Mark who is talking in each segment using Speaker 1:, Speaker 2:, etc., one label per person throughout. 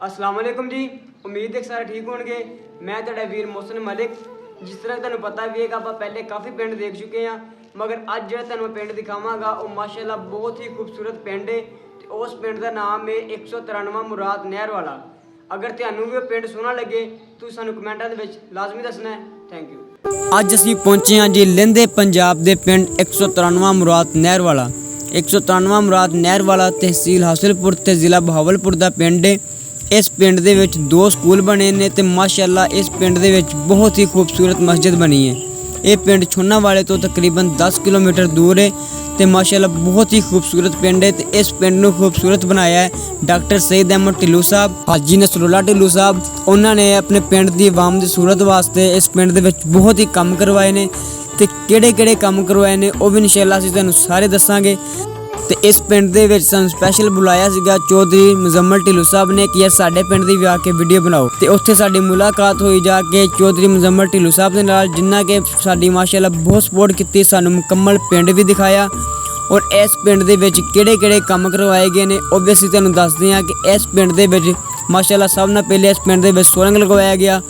Speaker 1: अस्सलाम वालेकुम जी। उम्मीद है सारे ठीक होंगे। मैं तुहाडा वीर मोहसिन मलिक। जिस तरह तुहानू पता भी है ਆਪਾਂ पहले काफ़ी पिंड देख चुके हैं, मगर अज जो तुहानू पिंड दिखावांगा वो माशाअल्लाह बहुत ही खूबसूरत पिंड है। तो उस पिंड का नाम है 193 मुराद नहर वाला। अगर तुहानू भी वो पिंड सोहना लगे तो सानू कमेंटां दे विच लाजमी दसना है। Thank you. अज असीं पहुंचे हैं जी लहिंदे पंजाब के पिंड 193 मुराद नहर वाला। 193 मुराद नहर वाला तहसील हासिलपुर ते जिला बहावलपुर का पिंड है। इस पिंड दे विच 2 स्कूल बने ने ते माशाअल्लाह इस पिंड दे विच बहुत ही खूबसूरत मस्जिद बनी है। ये पिंड छुन्ना वाले तो तकरीबन 10 किलोमीटर दूर है ते माशाअल्लाह बहुत ही खूबसूरत पिंड है। ते इस पिंड को खूबसूरत बनाया है डॉक्टर सईद अहमद ढिल्लों साहब, हाजी नसरुल्लाह ढिल्लों साहब। उन्होंने अपने पिंड की आवाम की सूरत वास्ते इस पिंड दे विच बहुत ही काम करवाए ने ते किहड़े-किहड़े काम करवाए ने वो भी इंशाअल्लाह असीं तुहानूं सारे दसांगे। तो इस पिंड दे विच सानूं स्पैशल बुलाया सीगा चौधरी मुजम्मल ढिल्लों साहब ने कि यार साडे पिंड दी भी आके वीडियो बनाओ। तो उत्थे साडी मुलाकात हुई जाके चौधरी मुजम्मल ढिल्लों साहब दे नाल, जिन्ना के साडी माशाअल्लाह बहुत सपोर्ट कीती, सानूं मुकम्मल पिंड भी दिखाया और इस पिंड दे विच किहड़े-किहड़े काम करवाए गए ने वो भी असीं तुहानूं दसदे हां। कि इस पिंड दे विच माशाअल्लाह सब नाल पहले इस पिंड दे विच सुरंग लगवाया गया।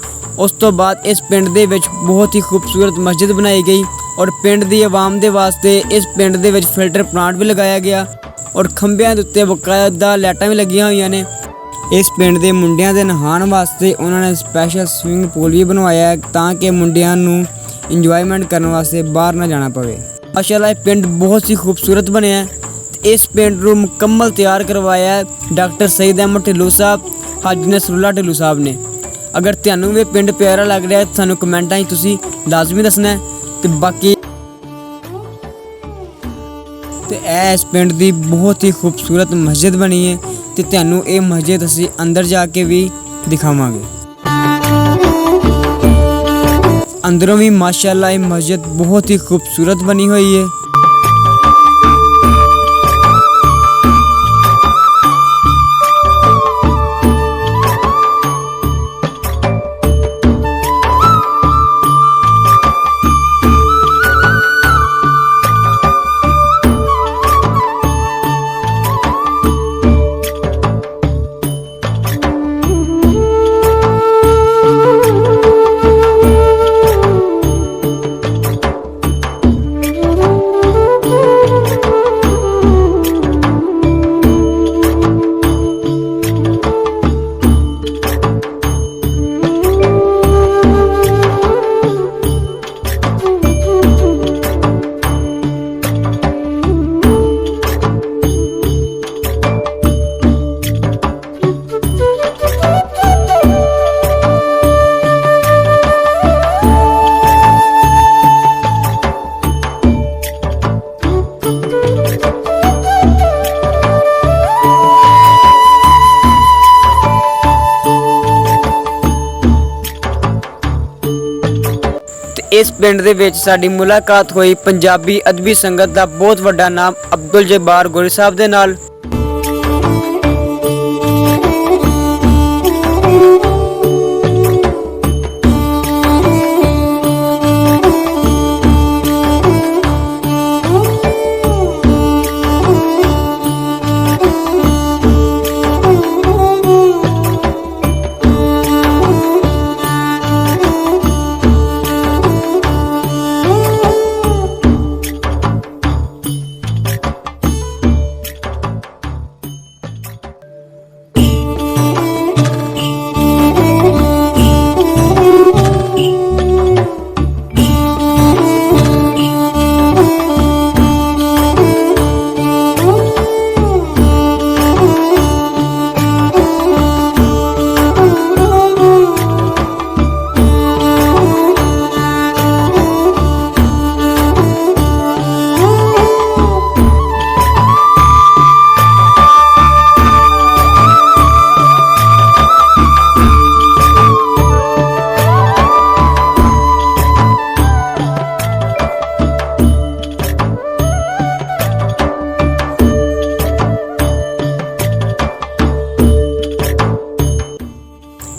Speaker 1: उस तो बाद इस पिंड दे विच बहुत ही खूबसूरत मस्जिद बनाई गई और पिंड दी आवाम दे वास्ते इस पिंड दे विच फिल्टर प्लांट भी लगाया गया और खंभिਆਂ ਦੇ ਉੱਤੇ बकायदा लाइटां भी लगियां होईयां ने। इस पिंड ਦੇ ਮੁੰਡਿਆਂ ਦੇ ਨਹਾਉਣ ਵਾਸਤੇ ਉਹਨਾਂ ਨੇ ਸਪੈਸ਼ਲ ਸਵਿਮਿੰਗ ਪੂਲ ਵੀ ਬਣਵਾਇਆ ਹੈ ਤਾਂ ਕਿ ਮੁੰਡਿਆਂ ਨੂੰ ਇੰਜੋਇਮੈਂਟ ਕਰਨ ਵਾਸਤੇ ਬਾਹਰ ਨਾ ਜਾਣਾ ਪਵੇ। ਮਾਸ਼ਾਅੱਲਾ ਇਹ ਪਿੰਡ ਬਹੁਤ ਹੀ ਖੂਬਸੂਰਤ ਬਣਿਆ ਤੇ ਇਸ ਪਿੰਡ ਨੂੰ ਮੁਕੰਮਲ ਤਿਆਰ ਕਰਵਾਇਆ ਹੈ ਡਾਕਟਰ ਸਈਦ ਅਹਿਮਦ ਢਿੱਲੋਂ ਸਾਹਿਬ, ਹਾਜੀ ਨਸਰੁੱਲਾ ਢਿੱਲੋਂ ਸਾਹਿਬ ਨੇ। अगर तुहानूं भी पिंड प्यारा लग रहा है सानूं कमेंटां तुसीं लाजमी दसना है। तो बाकी तो इस पिंड की बहुत ही खूबसूरत मस्जिद बनी है तो तुहानूं ये मस्जिद असीं अंदर जाके भी दिखावांगे। अंदरों भी माशाअल्लाह ये मस्जिद बहुत ही खूबसूरत बनी हुई है। इस पिंड दे विच साडी मुलाकात हुई पंजाबी अदबी संगत का बहुत वड्डा नाम अब्दुल जब्बार गोरी साहब दे नाल।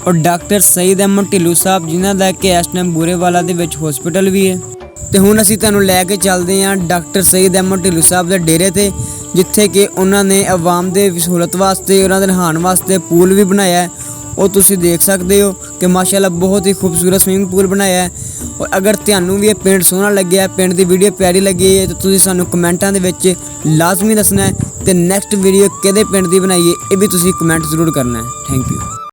Speaker 1: और डॉक्टर सईद अहमद ढिल्लों साहब जिन्हां दा कि इस टाइम बूरेवाला दे विच हॉस्पिटल भी है। तो हुण असीं तुहानूं लैके चलदे हां डॉक्टर सईद अहमद ढिल्लों साहब दे डेरे ते, जिथे कि उन्होंने आवाम के सहूलत वास्ते उन्होंने नहाण वास्ते पूल भी बनाया है ਉਹ ਤੁਸੀਂ ਦੇਖ ਸਕਦੇ ਹੋ ਕਿ ਮਾਸ਼ਾਅੱਲਾ ਬਹੁਤ ਹੀ ਖੂਬਸੂਰਤ ਸਵਿਮਿੰਗ ਪੂਲ ਬਣਾਇਆ ਹੈ। ਔਰ ਅਗਰ ਤੁਹਾਨੂੰ ਵੀ ਇਹ ਪਿੰਡ ਸੋਹਣਾ ਲੱਗਿਆ, ਪਿੰਡ ਦੀ ਵੀਡੀਓ ਪਿਆਰੀ ਲੱਗੀ ਹੈ ਤਾਂ ਤੁਸੀਂ ਸਾਨੂੰ ਕਮੈਂਟਾਂ ਦੇ ਵਿੱਚ ਲਾਜ਼ਮੀ ਦੱਸਣਾ ਹੈ ਤੇ ਨੈਕਸਟ ਵੀਡੀਓ ਕਿਹਦੇ ਪਿੰਡ ਦੀ ਬਣਾਈਏ ਇਹ ਵੀ ਤੁਸੀਂ ਕਮੈਂਟ ਜ਼ਰੂਰ ਕਰਨਾ ਹੈ। Thank you.